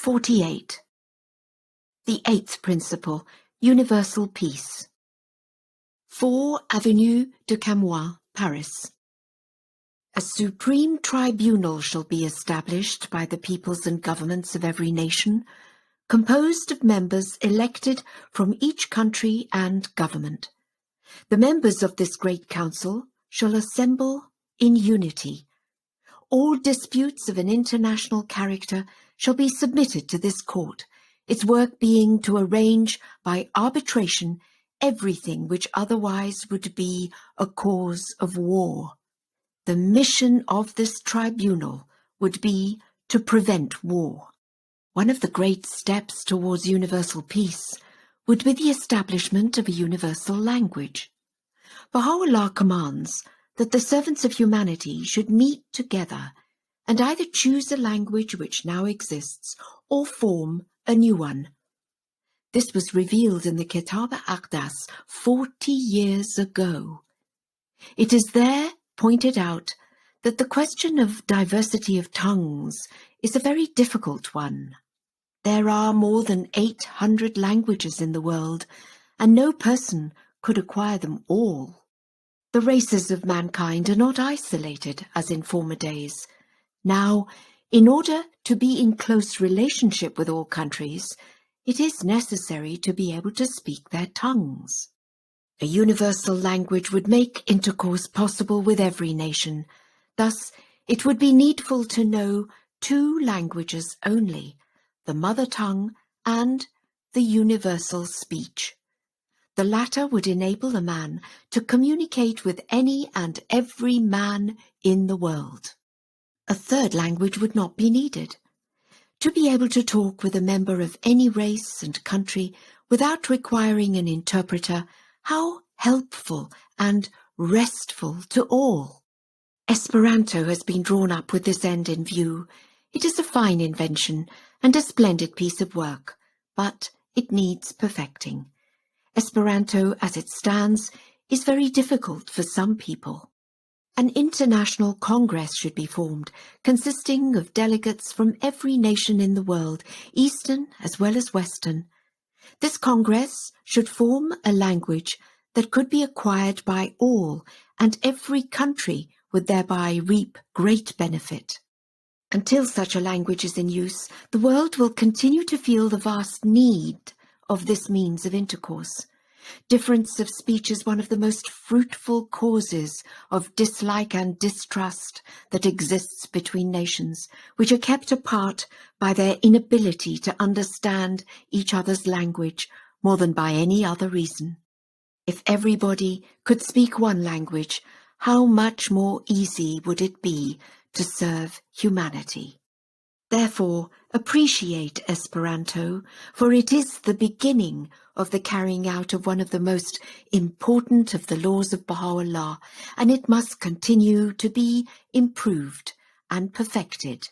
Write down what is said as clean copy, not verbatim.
48. The eighth principle, universal peace. 4 Avenue de Camoins, Paris. A supreme tribunal shall be established by the peoples and governments of every nation, composed of members elected from each country and government. The members of this great council shall assemble in unity. All disputes of an international character shall be submitted to this court, its work being to arrange by arbitration everything which otherwise would be a cause of war. The mission of this tribunal would be to prevent war. One of the great steps towards universal peace would be the establishment of a universal language. Baha'u'llah commands that the servants of humanity should meet together and either choose a language which now exists or form a new one. This was revealed in the Kitab al-Aqdas 40 years ago. It is there pointed out that the question of diversity of tongues is a very difficult one. There are more than 800 languages in the world, and no person could acquire them all. The races of mankind are not isolated as in former days. Now, in order to be in close relationship with all countries, it is necessary to be able to speak their tongues. A universal language would make intercourse possible with every nation. Thus, it would be needful to know 2 languages only, the mother tongue and the universal speech. The latter would enable a man to communicate with any and every man in the world. A 3rd language would not be needed. To be able to talk with a member of any race and country without requiring an interpreter, how helpful and restful to all. Esperanto has been drawn up with this end in view. It is a fine invention and a splendid piece of work, but it needs perfecting. Esperanto, as it stands, is very difficult for some people. An international congress should be formed, consisting of delegates from every nation in the world, Eastern as well as Western. This congress should form a language that could be acquired by all, and every country would thereby reap great benefit. Until such a language is in use, the world will continue to feel the vast need of this means of intercourse. Difference of speech is one of the most fruitful causes of dislike and distrust that exists between nations, which are kept apart by their inability to understand each other's language more than by any other reason. If everybody could speak one language, how much more easy would it be to serve humanity? Therefore, appreciate Esperanto, for it is the beginning of the carrying out of one of the most important of the laws of Baha'u'llah, and it must continue to be improved and perfected.